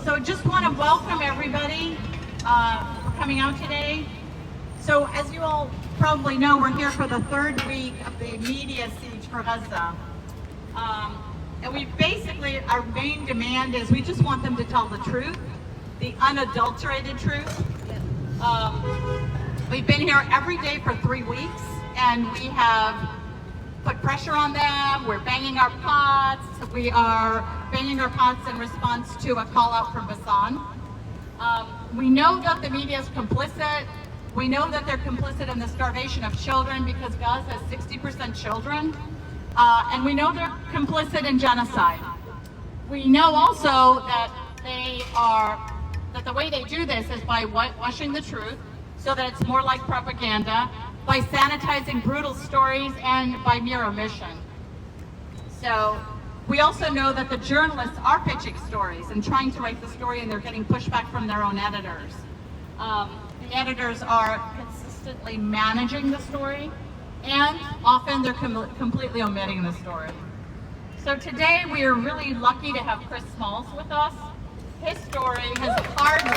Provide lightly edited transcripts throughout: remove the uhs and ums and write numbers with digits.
So just want to welcome everybody for coming out today. So as you all probably know, we're here for the third week of the media siege for Gaza. And we basically, our main demand is we just want them to tell the truth, the unadulterated truth. We've been here every day for 3 weeks, and we have put pressure on them. We're banging our pots. We are banging our pots in response to a call out from Basan. We know that the media is complicit. We know that they're complicit in the starvation of children because Gaza is 60% children. And we know they're complicit in genocide. We know also that that the way they do this is by whitewashing the truth so that it's more like propaganda, by sanitizing brutal stories, and by mere omission. So we also know that the journalists are pitching stories and trying to write the story, and they're getting pushback from their own editors. The editors are consistently managing the story, and often they're completely omitting the story. So today we are really lucky to have Chris Smalls with us. His story has hardly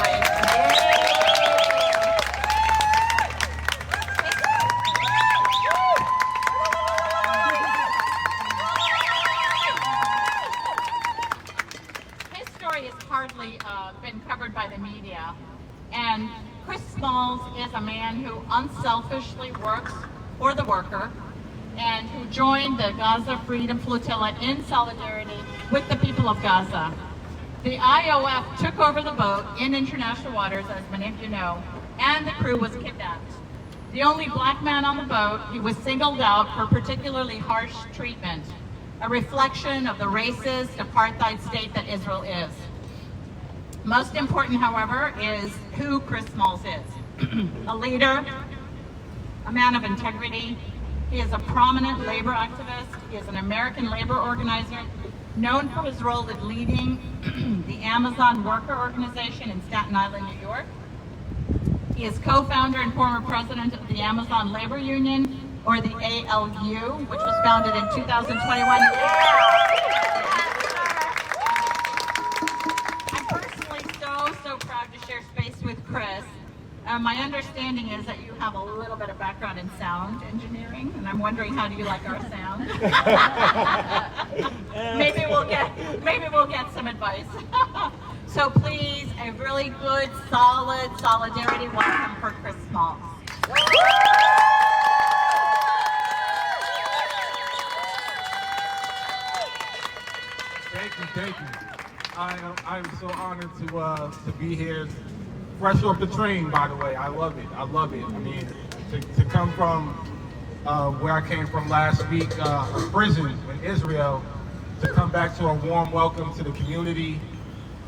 been covered by the media. And Chris Smalls is a man who unselfishly works for the worker and who joined the Gaza Freedom Flotilla in solidarity with the people of Gaza. The IOF took over the boat in international waters, as many of you know, and the crew was kidnapped. The only black man on the boat, he was singled out for particularly harsh treatment, a reflection of the racist apartheid state that Israel is. Most important, however, is who Chris Smalls is. A leader, a man of integrity. He is a prominent labor activist. He is an American labor organizer, known for his role in leading the Amazon worker organization in Staten Island, New York. He is co-founder and former president of the Amazon Labor Union, or the ALU, which was founded in 2021. I'm personally so proud to share space with Chris. My understanding is that you have a little bit of background in sound engineering, and I'm wondering, how do you like our sound? maybe we'll get some advice. So please, a really good, solid solidarity welcome for Chris Smalls. Thank you. I am so honored to be here. Fresh off the train, by the way. I love it. I mean, to come from where I came from last week, a prison in Israel, to come back to a warm welcome to the community.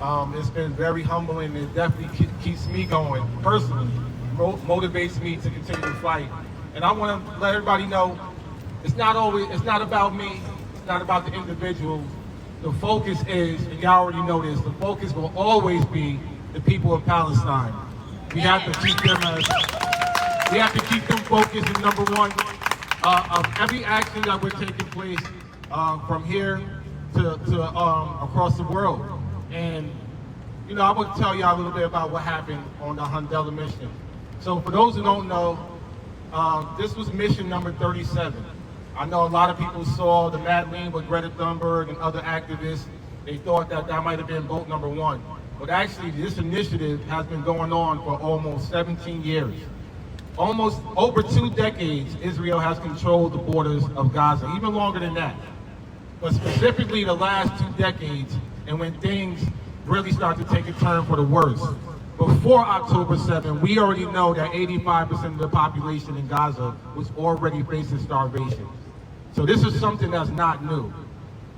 It's been very humbling. It definitely keeps me going personally, motivates me to continue to fight. And I want to let everybody know, it's not about me. It's not about the individual. The focus is, and y'all already know this, the focus will always be the people of Palestine. We have to keep them focused and number one of every action that we're taking place from here to across the world. And you know, I will tell y'all a little bit about what happened on the Handala mission. So for those who don't know, this was mission number 37. I know a lot of people saw the Mad Lean with Greta Thunberg and other activists. They thought that might have been boat number 1. But actually, this initiative has been going on for almost 17 years. Almost over 2 decades, Israel has controlled the borders of Gaza, even longer than that. But specifically the last 2 decades, and when things really start to take a turn for the worse. Before October 7, we already know that 85% of the population in Gaza was already facing starvation. So this is something that's not new.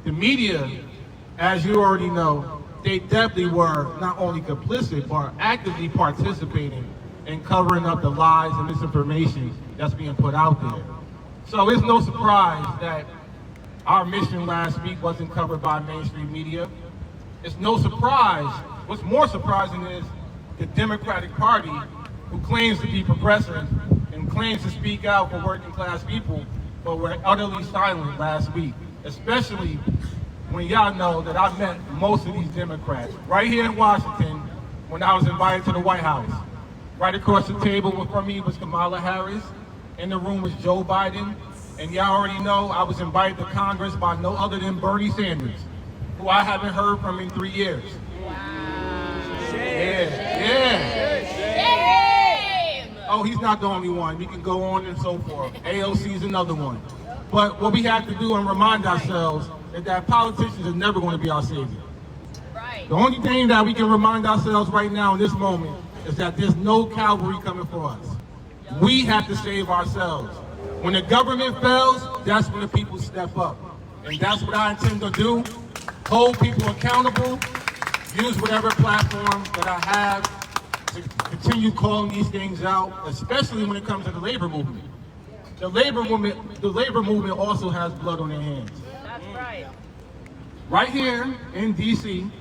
The media, as you already know, they definitely were not only complicit, but actively participating in covering up the lies and misinformation that's being put out there. So it's no surprise that our mission last week wasn't covered by mainstream media. It's no surprise. What's more surprising is the Democratic Party, who claims to be progressive and claims to speak out for working class people, but were utterly silent last week, especially when y'all know that I met most of these Democrats right here in Washington when I was invited to the White House. Right across the table from me was Kamala Harris. In the room was Joe Biden. And y'all already know I was invited to Congress by no other than Bernie Sanders, who I haven't heard from in 3 years. Wow. Oh, he's not the only one. We can go on and so forth. AOC is another one. But what we have to do and remind ourselves is that politicians are never going to be our savior. Right. The only thing that we can remind ourselves right now in this moment is that there's no cavalry coming for us. We have to save ourselves. When the government fails, that's when the people step up. And that's what I intend to do. Hold people accountable, use whatever platform that I have to continue calling these things out, especially when it comes to the labor movement. The labor movement also has blood on their hands. That's right. Right here in D.C.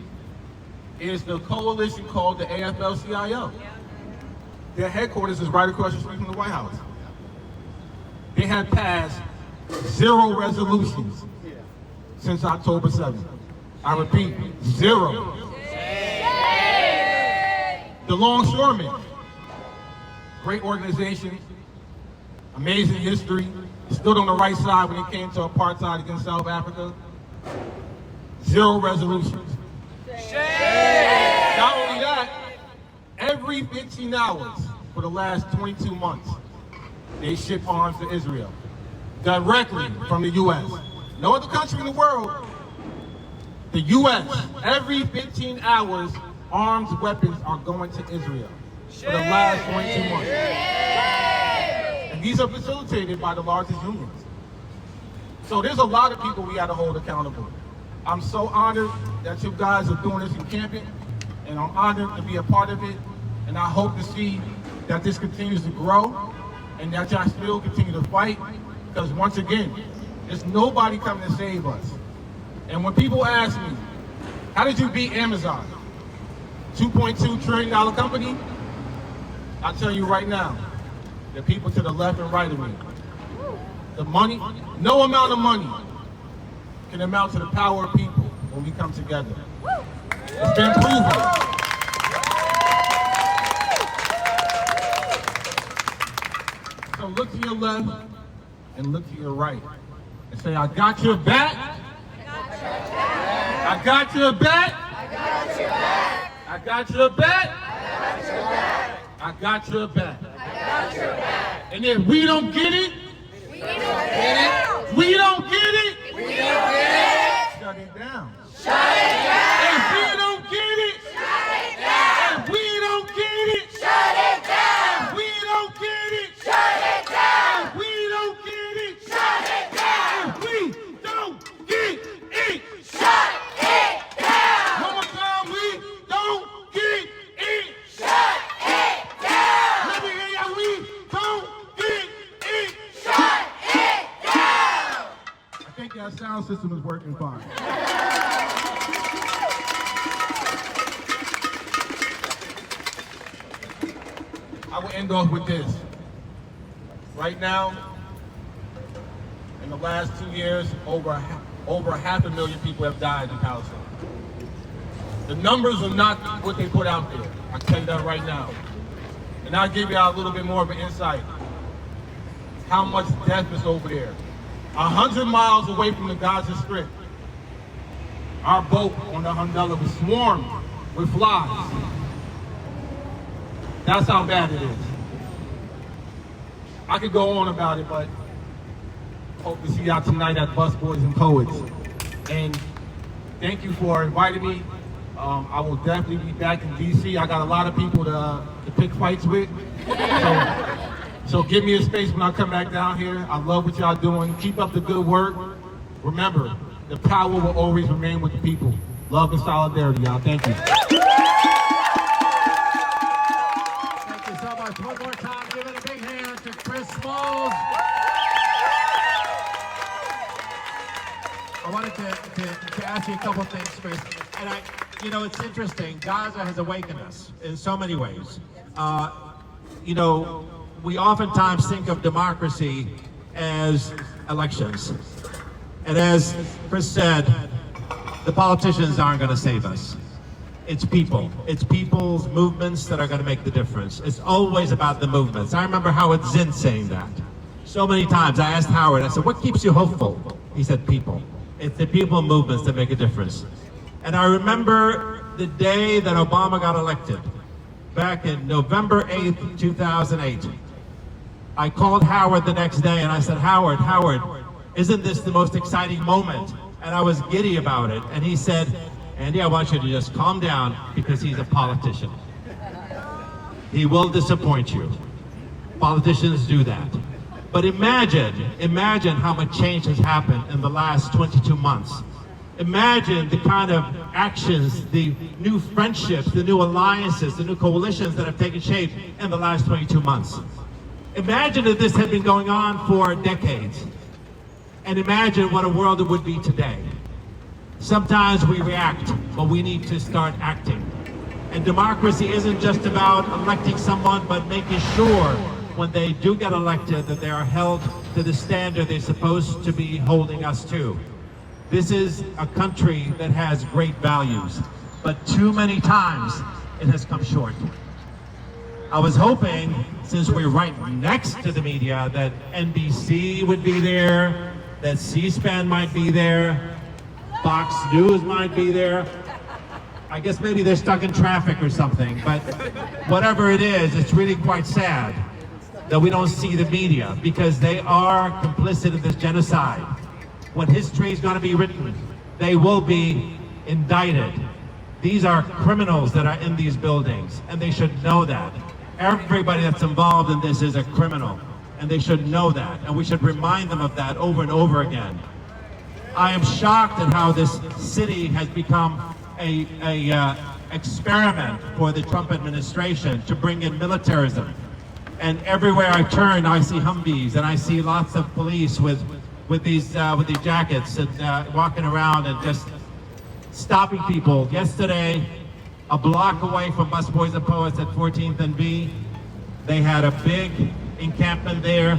is the coalition called the AFL-CIO. Their headquarters is right across the street from the White House. They have passed 0 resolutions since October 7th. I repeat, 0. The Longshoremen, great organization, amazing history, stood on the right side when it came to apartheid against South Africa. 0 resolutions. Not only that, every 15 hours for the last 22 months, they ship arms to Israel, directly from the U.S. No other country in the world. The U.S., every 15 hours, armed weapons are going to Israel for the last 22 months. And these are facilitated by the largest unions. So there's a lot of people we got to hold accountable. I'm so honored that you guys are doing this encampment, and I'm honored to be a part of it. And I hope to see that this continues to grow and that y'all still continue to fight, because once again, there's nobody coming to save us. And when people ask me, how did you beat Amazon? $2.2 trillion company? I'll tell you right now, the people to the left and right of me, the money, no amount of money can amount to the power of people when we come together. It's been proven. So look to your left and look to your right and say, I got your back. I got your back. I got your back. I got your back. I got your back. And if we don't get it, we don't get it. We don't get it. We don't get it. Shut it down. Shut it down. If we don't get it, shut it down. If we don't get it, shut it down. If we don't get it, shut it down. If we don't get it, shut it down. If we don't get it, shut it down. One more time, we don't get it. Shut it down. Let me hear ya. We don't get it. Shut it down. I think that sound system is working fine. I will end off with this. Right now, in the last 2 years, over 500,000 people have died in Palestine. The numbers are not what they put out there. I tell you that right now. And I'll give you a little bit more of an insight. How much death is over there. 100 miles away from the Gaza Strip, our boat on the Handala was swarmed with flies. That's how bad it is. I could go on about it, but hope to see y'all tonight at Busboys and Poets. And thank you for inviting me. I will definitely be back in D.C. I got a lot of people to pick fights with. So give me a space when I come back down here. I love what y'all doing. Keep up the good work. Remember, the power will always remain with the people. Love and solidarity, y'all. Thank you. Thank you so much. One more time, give it a big hand to Chris Smalls. I wanted to ask you a couple things, Chris. And it's interesting. Gaza has awakened us in so many ways. We oftentimes think of democracy as elections. And as Chris said, the politicians aren't going to save us. It's people. It's people's movements that are going to make the difference. It's always about the movements. I remember Howard Zinn saying that. So many times I asked Howard, I said, what keeps you hopeful? He said, people. It's the people movements that make a difference. And I remember the day that Obama got elected, back in November 8th, 2008. I called Howard the next day and I said, Howard, isn't this the most exciting moment? And I was giddy about it. And he said, Andy, I want you to just calm down because he's a politician. He will disappoint you. Politicians do that. But imagine how much change has happened in the last 22 months. Imagine the kind of actions, the new friendships, the new alliances, the new coalitions that have taken shape in the last 22 months. Imagine if this had been going on for decades. And imagine what a world it would be today. Sometimes we react, but we need to start acting. And democracy isn't just about electing someone, but making sure when they do get elected that they are held to the standard they're supposed to be holding us to. This is a country that has great values, but too many times it has come short. I was hoping, since we're right next to the media, that NBC would be there, that C-SPAN might be there, Fox News might be there. I guess maybe they're stuck in traffic or something, but whatever it is, it's really quite sad that we don't see the media because they are complicit in this genocide. When history is going to be written, they will be indicted. These are criminals that are in these buildings, and they should know that. Everybody that's involved in this is a criminal, and they should know that, and we should remind them of that over and over again. I am shocked at how this city has become a experiment for the Trump administration to bring in militarism. And everywhere I turn, I see Humvees, and I see lots of police with these jackets and walking around and just stopping people. Yesterday, a block away from Busboys and Poets at 14th and B, they had a big encampment there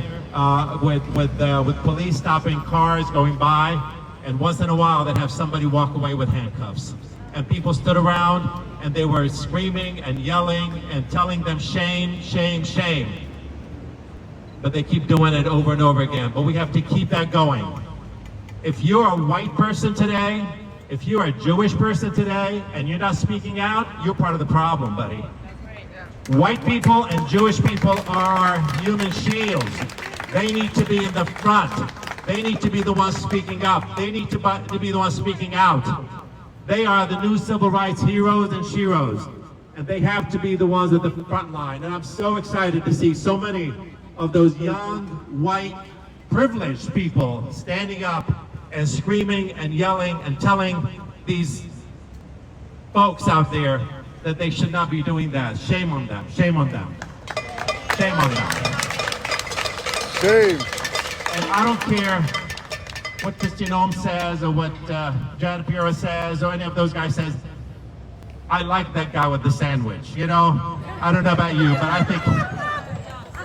with police stopping cars going by. And once in a while, they'd have somebody walk away with handcuffs. And people stood around, and they were screaming and yelling and telling them shame, shame, shame. But they keep doing it over and over again. But we have to keep that going. If you're a white person today, if you're a Jewish person today, and you're not speaking out, you're part of the problem, buddy. White people and Jewish people are human shields. They need to be in the front. They need to be the ones speaking up. They need to be the ones speaking out. They are the new civil rights heroes and sheroes, and they have to be the ones at the front line. And I'm so excited to see so many of those young, white, privileged people standing up and screaming and yelling and telling these folks out there that they should not be doing that. Shame on them. Shame on them. Shame on them. Shame. And I don't care what Christian Ohm says or what John Piero says or any of those guys says. I like that guy with the sandwich, you know? I don't know about you, but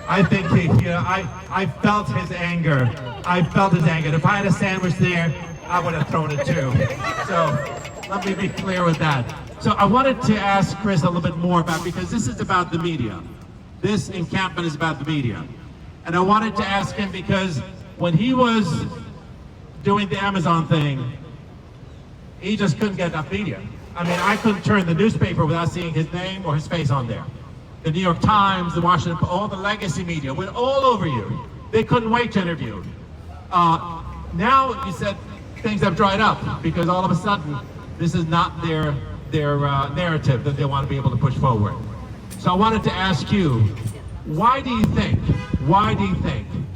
I think he, you know, I felt his anger. I felt his anger. If I had a sandwich there, I would have thrown it too. So let me be clear with that. So I wanted to ask Chris a little bit more about, because this is about the media. This encampment is about the media. And I wanted to ask him because when he was doing the Amazon thing, he just couldn't get enough media. I mean, I couldn't turn the newspaper without seeing his name or his face on there. The New York Times, the Washington Post, all the legacy media went all over you. They couldn't wait to interview. Now, you said things have dried up because all of a sudden, this is not their narrative that they want to be able to push forward. So I wanted to ask you, why do you think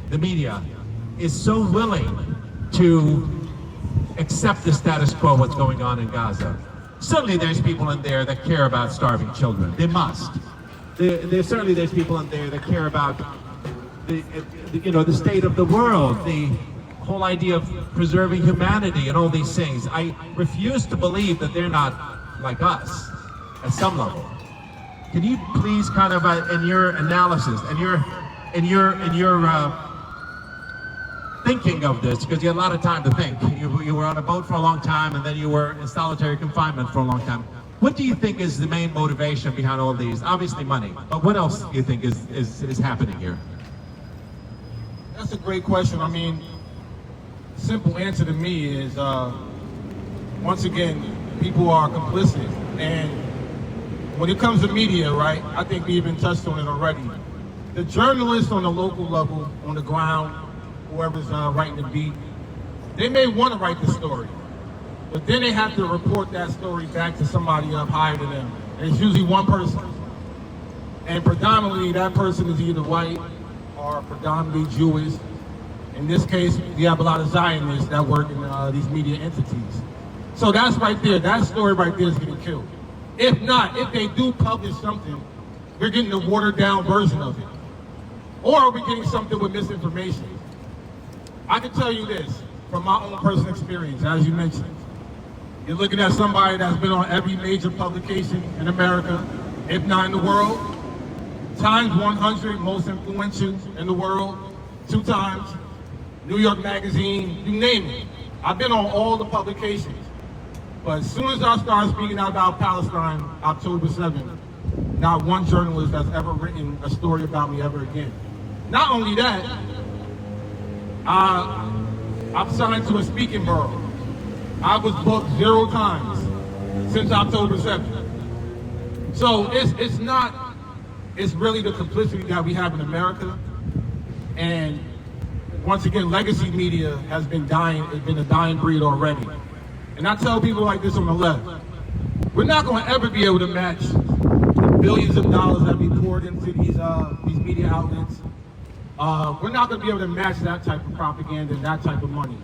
the media is so willing to accept the status quo, what's going on in Gaza? Certainly there's people in there that care about starving children. They must. Certainly there's people in there that care about the state of the world, the whole idea of preserving humanity and all these things. I refuse to believe that they're not like us at some level. Can you please kind of, in your analysis, in your thinking of this, because you had a lot of time to think. You were on a boat for a long time, and then you were in solitary confinement for a long time. What do you think is the main motivation behind all these? Obviously money, but what else do you think is happening here? That's a great question. I mean, simple answer to me is, once again, people are complicit. And when it comes to media, right, I think we even touched on it already. The journalists on the local level, on the ground, whoever's writing the beat, they may want to write the story, but then they have to report that story back to somebody up higher than them. And it's usually one person. And predominantly that person is either white or predominantly Jewish. In this case, we have a lot of Zionists that work in these media entities. So that's right there, that story right there is getting killed. If not, if they do publish something, we're getting a watered down version of it. Or we're getting something with misinformation. I can tell you this, from my own personal experience, as you mentioned. You're looking at somebody that's been on every major publication in America, if not in the world. Times 100 most influential in the world, 2 times. New York Magazine, you name it. I've been on all the publications. But as soon as I started speaking out about Palestine, October 7th, not one journalist has ever written a story about me ever again. Not only that, I'm signed to a speaking bureau. I was booked 0 times since October 7th. So it's really the complicity that we have in America. And once again, legacy media has been dying, it's been a dying breed already. And I tell people like this on the left, we're not going to ever be able to match the billions of dollars that we poured into these media outlets. We're not going to be able to match that type of propaganda and that type of money.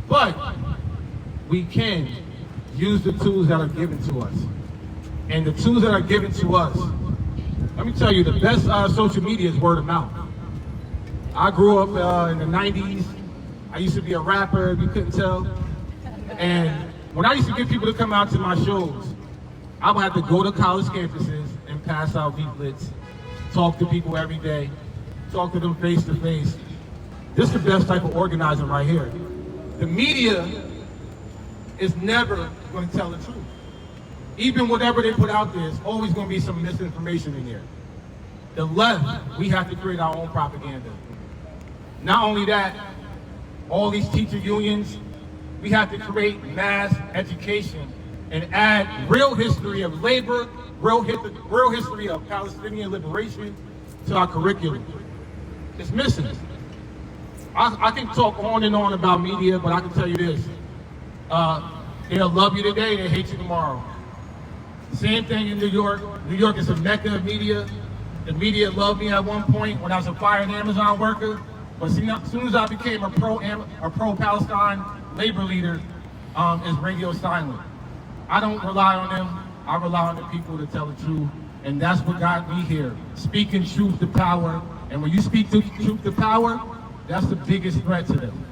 But we can use the tools that are given to us. And the tools that are given to us, let me tell you, the best social media is word of mouth. I grew up in the 90s. I used to be a rapper, if you couldn't tell. And when I used to get people to come out to my shows, I would have to go to college campuses and pass out leaflets, talk to people every day, talk to them face to face. This is the best type of organizing right here. The media is never going to tell the truth. Even whatever they put out there, there's always going to be some misinformation in there. The left, we have to create our own propaganda. Not only that, all these teacher unions, we have to create mass education and add real history of labor, real history of Palestinian liberation to our curriculum. It's missing. I can talk on and on about media, but I can tell you this. They'll love you today, they hate you tomorrow. Same thing in New York. New York is a mecca of media. The media loved me at one point when I was a fired Amazon worker. But see, as soon as I became a pro-Palestine labor leader, is radio silent. I don't rely on them. I rely on the people to tell the truth. And that's what got me here. Speaking truth to power. And when you speak truth to power, that's the biggest threat to them.